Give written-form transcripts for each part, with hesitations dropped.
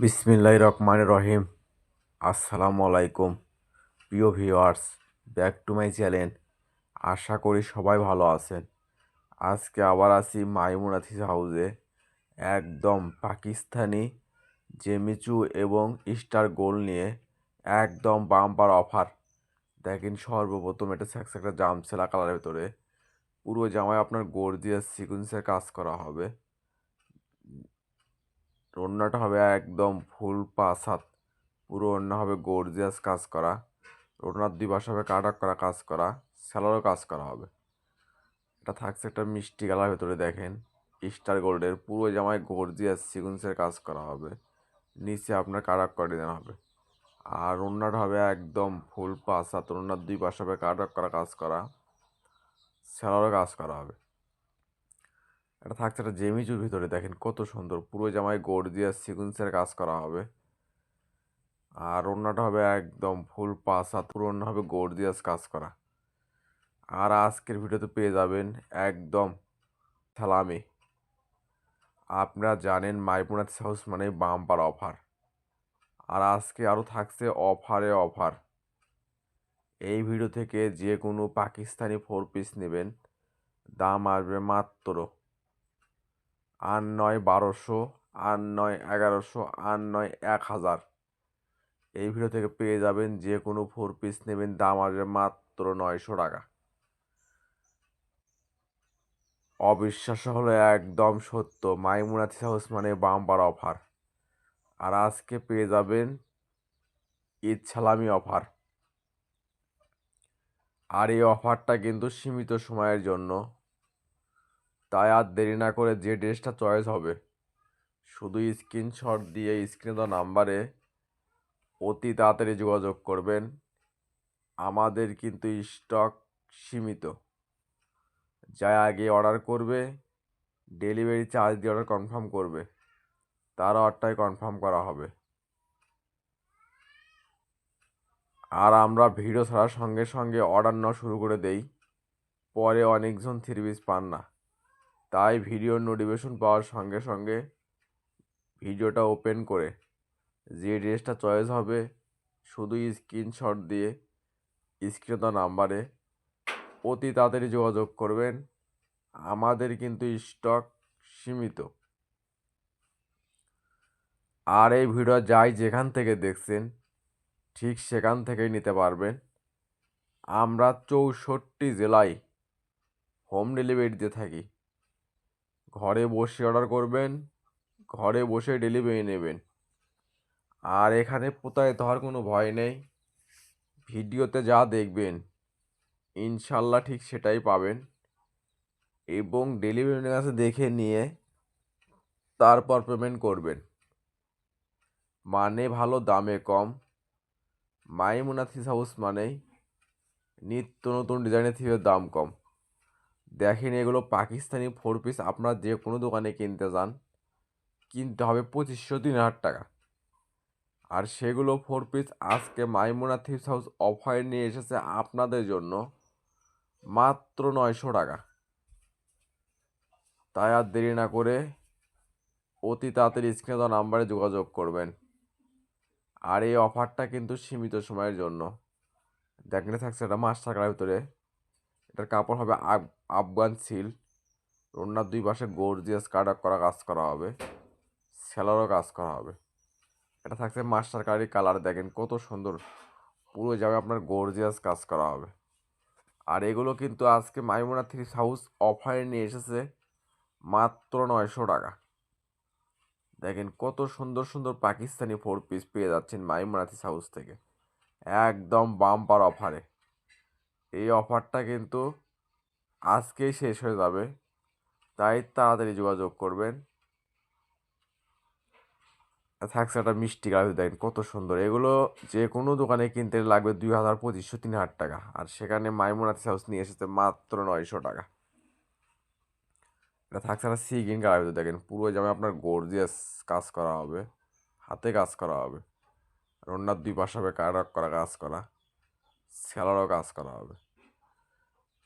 বিসমিল্লাহির রহমানির রহিম। আসসালামু আলাইকুম প্রিয় viewers, back to my channel. আশা করি সবাই ভালো আছেন। আজকে আবার আসি মাইমুনাথিস হাউসে একদম পাকিস্তানি জেমিচু এবং স্টার গোল নিয়ে একদম বাম্পার অফার। দেখেন, সর্বপ্রথম এটা থাকছে একটা জামছেলা কালারের ভিতরে। পুরো জামায় আপনার গর্জিয়াস সিকুয়েন্সের কাজ করা হবে। ওড়নাটা হবে একদম ফুল পাঁচ হাত, পুরো ওড়না হবে গর্জিয়াস কাজ করা। ওড়নার দুই পাশে হবে কাটাক করা কাজ করা, স্যালোরও কাজ করা হবে। এটা থাকছে একটা মিষ্টি কালার ভেতরে, দেখেন স্টার গোল্ডের পুরো জামায় গর্জিয়াস সিকুয়েন্সের কাজ করা হবে। নিচে আপনার কাটাক করে দেওয়া হবে। আর ওড়নাটা হবে একদম ফুল পাঁচ হাত, ওড়নার দুই পাশে হবে কাটাক করা কাজ করা, স্যালোরও কাজ করা হবে। এটা থাকছে একটা জেমিচুর ভিতরে, দেখেন কত সুন্দর, পুরো জামায় গর্জিয়াস সিকুয়েন্সের কাজ করা হবে। আর ওড়নাটা হবে একদম ফুল পাঁচ হাত, পুরো ওড়না হবে গর্জিয়াস কাজ করা। আর আজকের ভিডিওতে পেয়ে যাবেন একদম সালামি। আপনারা জানেন মাইমুনাথ হাউস মানে বাম্পার অফার। আর আজকে আরও থাকছে অফারে অফার। এই ভিডিও থেকে যে কোনো পাকিস্তানি 4 পিস নেবেন, দাম আসবে মাত্র 8-9-1200, 8-9-1100, 8-9-1000। এই ভিডিও থেকে পেয়ে যাবেন যে কোনো 4 পিস নেবেন, দাম আসবে মাত্র 900 টাকা। অবিশ্বাস্য হলো একদম সত্য, মাইমুনাথ হাউস মানে বাম্পার অফার। আর আজকে পেয়ে যাবেন ঈদ সালামি অফার। আর এই অফারটা কিন্তু সীমিত সময়ের জন্য, তাই আর দেরি না করে যে ড্রেসটা চয়েস হবে শুধু স্ক্রিনশট দিয়ে স্ক্রিনে দেওয়া নাম্বারে অতি তাড়াতাড়ি যোগাযোগ করবেন। আমাদের কিন্তু স্টক সীমিত। যা আগে অর্ডার করবে, ডেলিভারি চার্জ দিয়ে অর্ডার কনফার্ম করবে, তার অর্ডারটাই কনফার্ম করা হবে। আর আমরা ভিডিও ছাড়ার সঙ্গে সঙ্গে অর্ডার নেওয়া শুরু করে দেই, পরে অনেকজন 3 পিস পান না। তাই ভিডিও নোটিফিকেশন পাওয়ার সঙ্গে সঙ্গে ভিডিওটা ওপেন করে যে ড্রেসটা চয়েস হবে শুধু স্ক্রিনশট দিয়ে স্ক্রিনে দেওয়া নাম্বারে অতি তাড়াতাড়ি যোগাযোগ করবেন। আমাদের কিন্তু স্টক সীমিত। আর এই ভিডিও যাই যেখান থেকে দেখছেন ঠিক সেখান থেকেই নিতে পারবেন। আমরা 64 জেলায় হোম ডেলিভারি দিয়ে থাকি। ঘরে বসে অর্ডার করবেন, ঘরে বসে ডেলিভারি নেবেন। আর এখানে প্রতারিত হওয়ার কোনো ভয় নেই। ভিডিওতে যা দেখবেন ইনশাল্লাহ ঠিক সেটাই পাবেন। এবং ডেলিভারির কাছে দেখে নিয়ে তারপর পেমেন্ট করবেন। মানে ভালো, দামে কম। মাইমুনাথিস হাউস মানেই নিত্য নতুন ডিজাইনের থেকে দাম কম। দেখেন, এগুলো পাকিস্তানি 4 পিস। আপনারা যে কোনো দোকানে কিনতে যান, কিনতে হবে 2500-3000 টাকা। আর সেগুলো 4 পিস আজকে মাইমুনাথিস হাউস অফারে নিয়ে এসেছে আপনাদের জন্য মাত্র 900 টাকা। তাই আর দেরি না করে অতি তাড়াতাড়ি স্ক্রিনে দেওয়া নাম্বারে যোগাযোগ করবেন। আর এই অফারটা কিন্তু সীমিত সময়ের জন্য। দেখলে থাকছে এটা মাস্টার কালারের ভিতরে। এটার কাপড় হবে আফগান সিল্ক। ওড়নার দুই পাশে গর্জিয়াস কাট করা কাজ করা হবে, সেলারও কাজ করা হবে। এটা থাকছে মাস্টার কালারের কালার, দেখেন কত সুন্দর, পুরো জায়গায় আপনার গর্জিয়াস কাজ করা হবে। আর এগুলো কিন্তু আজকে মাইমুনাথিস হাউস অফারে নিয়ে এসেছে মাত্র 900 টাকা। দেখেন কত সুন্দর সুন্দর পাকিস্তানি 4 পিস পেয়ে যাচ্ছেন মাইমুনাথিস হাউস থেকে একদম বাম্পার অফারে। এই অফারটা কিন্তু আজকেই শেষ হয়ে যাবে, তাই তাড়াতাড়ি যোগাযোগ করবেন। থাকছে একটা মিষ্টি কালার, দেখেন কত সুন্দর। এগুলো যে কোনো দোকানে কিনতে লাগবে 2500-3000 টাকা, আর সেখানে মাইমুনাথিস হাউস নিয়ে এসেছে মাত্র 900 টাকা। এটা থাকছে একটা সি গ্রিন কালার, দেখেন পুরো জামায় আপনার গর্জিয়াস কাজ করা হবে, হাতে কাজ করা হবে। আর ওনার দুই পাশে হবে কারক করা কাজ করা, সেলারও কাজ করা হবে।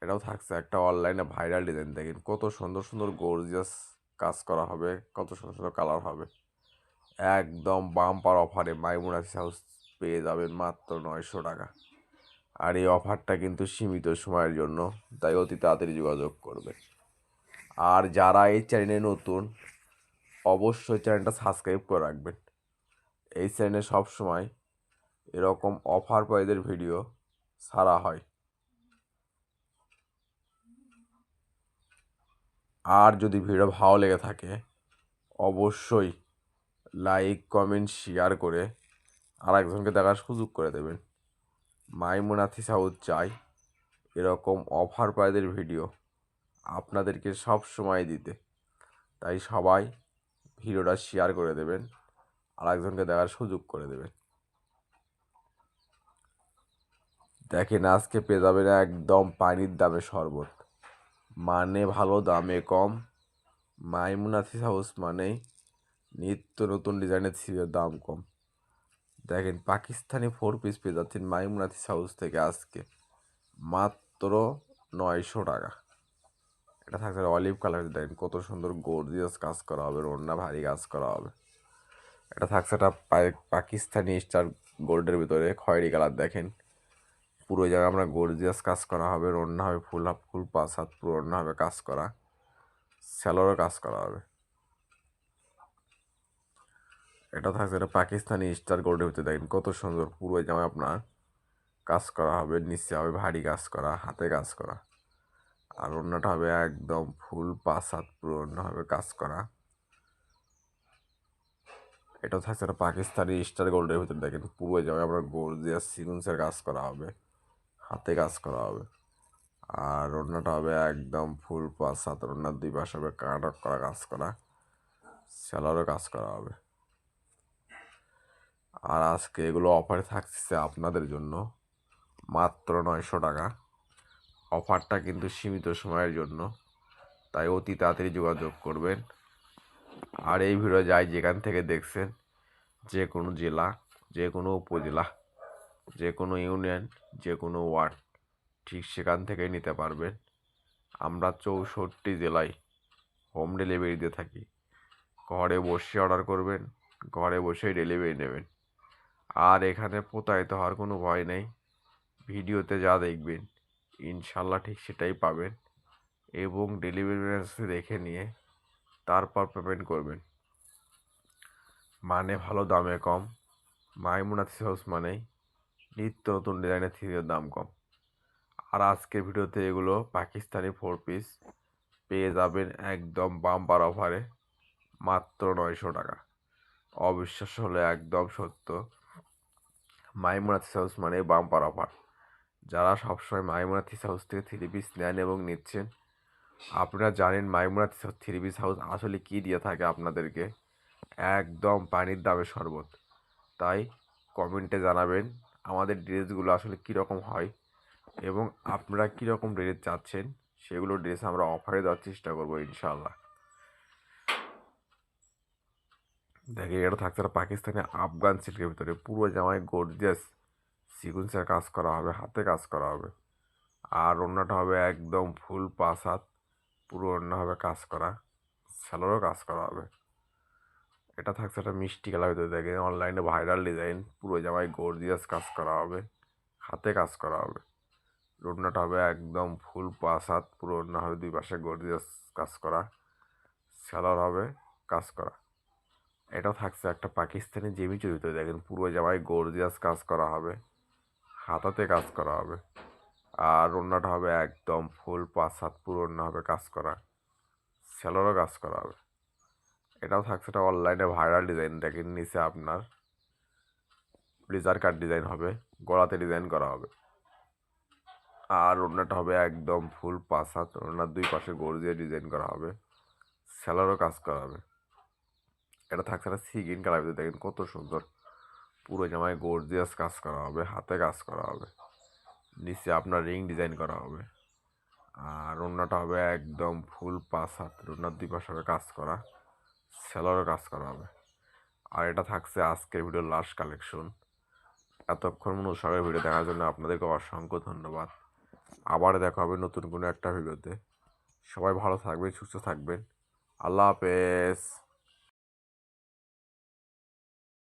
এটাও থাকছে একটা অনলাইনে ভাইরাল ডিজাইন, দেখেন কত সুন্দর সুন্দর গর্জিয়াস কাজ করা হবে, কত সুন্দর সুন্দর কালার হবে। একদম বাম্পার অফারে মাইমুনাথিস হাউস পেয়ে যাবেন মাত্র 900 টাকা। আর এই অফারটা কিন্তু সীমিত সময়ের জন্য, তাই অতি তাড়াতাড়ি যোগাযোগ করবেন। আর যারা এই চ্যানেলে নতুন, অবশ্যই চ্যানেলটা সাবস্ক্রাইব করে রাখবেন। এই চ্যানেলে সবসময় এরকম অফার প্রাইজের ভিডিও ছাড়া হয়। আর যদি ভিডিও ভালো লেগে থাকে অবশ্যই লাইক কমেন্ট শেয়ার করে আরেকজনকে দেখার সুযোগ করে দেবেন। মাইমুনাথিস হাউস চাই এরকম অফার প্রাইজের ভিডিও আপনাদেরকে সব সময় দিতে, তাই সবাই ভিডিওটা শেয়ার করে দেবেন, আরেকজনকে দেখার সুযোগ করে দেবেন। দেখেন আজকে পেয়ে যাবেন একদম পানির দামে শরবত, মানে ভালো দামে কম। মাইমুনাথিস হাউস মানেই নিত্য নতুন ডিজাইনের থ্রিপিসের দাম কম। দেখেন পাকিস্তানি 4 পিস পেয়ে যাচ্ছেন মাইমুনাথিস হাউস থেকে আজকে মাত্র 900 টাকা। এটা থাকছে অলিভ কালার, দেখেন কত সুন্দর গর্জিয়াস কাজ করা হবে, ওড়না ভারী কাজ করা হবে। এটা থাকছে একটা পাকিস্তানি স্টার গোল্ডের ভিতরে খয়েরি কালার, দেখেন পুরো জায়গায় আমরা গর্জিয়াস কাজ করা হবে, ওড়না হবে ফুল পাঁচ হাত, পুরো ওড়না হবে কাজ করা, স্যালোরও কাজ করা হবে। এটা থাকছে এটা পাকিস্তানি স্টার গোল্ডের ভিতরে, দেখেন কত সুন্দর পুরো জামায় আপনার কাজ করা হবে, নিচে হবে ভারী কাজ করা, হাতে কাজ করা। আর ওড়নাটা হবে একদম ফুল পাঁচ হাত, পুরো ওড়না হবে কাজ করা। এটা থাকছে একটা পাকিস্তানি স্টার গোল্ডের ভিতরে, দেখেন পুরো জামায় আপনার গর্জিয়াস সিকুয়েন্সের কাজ করা হবে, হাতে কাজ করা হবে। আর ওড়নাটা হবে একদম ফুল পাঁচ হাত, ওড়নার দুই পাশে হবে কাট করা কাজ করা, সেলারও কাজ করা হবে। আর আজকে এগুলো অফারে থাকছে আপনাদের জন্য মাত্র 900 টাকা। অফারটা কিন্তু সীমিত সময়ের জন্য, তাই অতি তাড়াতাড়ি যোগাযোগ করবেন। আর এই ভিডিও যাই যেখান থেকে দেখছেন, যে কোনো জেলা, যে কোনো উপজেলা, যে কোনো ইউনিয়ন, যে কোনো ওয়ার্ড, ঠিক সেখান থেকেই নিতে পারবেন। আমরা 64 জেলায় হোম ডেলিভারি দিয়ে থাকি। ঘরে বসে অর্ডার করবেন, ঘরে বসেই ডেলিভারি নেবেন। আর এখানে প্রতারিত হওয়ার কোনো ভয় নেই। ভিডিওতে যা দেখবেন ইনশাল্লাহ ঠিক সেটাই পাবেন, এবং ডেলিভারি দেখে নিয়ে তারপর পেমেন্ট করবেন। মানে ভালো দামে কম। মাইমুনাথিস হাউস মানেই নিত্য নতুন ডিজাইনের থ্রিপিসের দাম কম। আর আজকের ভিডিওতে এগুলো পাকিস্তানি 4 পিস পেয়ে যাবেন একদম বাম্পার অফারে মাত্র 900 টাকা। অবিশ্বাস্য হলে একদম সত্য। মাইমুনাথিস হাউস মানে বাম্পার অফার। যারা সবসময় মাইমুনাথিস হাউস থেকে 3 পিস নেন এবং নিচ্ছেন, আপনারা জানেন মাইমুনাথিস 3 পিস হাউস আসলে কী দিয়ে থাকে আপনাদেরকে, একদম পানির দামে শরবত। তাই কমেন্টে জানাবেন আমাদের ড্রেসগুলো আসলে কীরকম হয় এবং আপনারা কীরকম ড্রেস চাচ্ছেন, সেগুলো ড্রেস আমরা অফারে দেওয়ার চেষ্টা করবো ইনশাল্লাহ। দেখে এটা থাকছে একটা পাকিস্তানি আফগান সিল্কের ভিতরে, পুরো জামায় গর্জিয়াস সিকুয়েন্সের কাজ করা হবে, হাতে কাজ করা হবে। আর ওড়নাটা হবে একদম ফুল পাঁচ হাত, পুরো ওড়না হবে কাজ করা, স্যালোরও কাজ করা হবে। এটা থাকছে একটা মিষ্টি কালার ভিতরে, দেখেন অনলাইনে ভাইরাল ডিজাইন, পুরো জামায় গর্জিয়াস কাজ করা হবে, হাতে কাজ করা হবে। ওড়নাটা হবে একদম ফুল পাঁচ হাত, পুরো ওড়না হবে দুই পাশে গর্জিয়াস কাজ করা, স্যালোর হবে কাজ করা। এটা থাকছে একটা পাকিস্তানি জেমিচুর ভিতরে, দেখেন পুরো জামায় গর্জিয়াস কাজ করা হবে, হাতাতে কাজ করা হবে। আর ওড়নাটা হবে একদম ফুল পাঁচ হাত, পুরো ওড়না হবে কাজ করা, স্যালোরও কাজ করা হবে। এটাও থাকছে একটা অনলাইনে ভাইরাল ডিজাইন, দেখেন নিচে আপনার লেজার কাট ডিজাইন হবে, গলাতে ডিজাইন করা হবে। আর ওড়নাটা হবে একদম ফুল পাঁচ হাত, ওড়নার দুই পাশে গর্জিয়াস ডিজাইন করা হবে, স্যালোরও কাজ করা হবে। এটা থাকছে একটা সি গ্রিন কালার ভিতরে, দেখেন কত সুন্দর পুরো জামায় গর্জিয়াস কাজ করা হবে, হাতে কাজ করা হবে, নিচে আপনার রিং ডিজাইন করা হবে। আর ওড়নাটা হবে একদম ফুল পাঁচ হাত, ওড়নার দুই পাশে হবে কাজ করা, স্যালোরও কাজ করা হবে। আর এটা থাকছে আজকের ভিডিওর লাস্ট কালেকশন। এতক্ষণ অনুসারের ভিডিও দেখার জন্য আপনাদেরকে অসংখ্য ধন্যবাদ। আবার দেখা হবে নতুন কোনো একটা ভিডিওতে। সবাই ভালো থাকবেন, সুস্থ থাকবেন। আল্লাহ হাফেজ।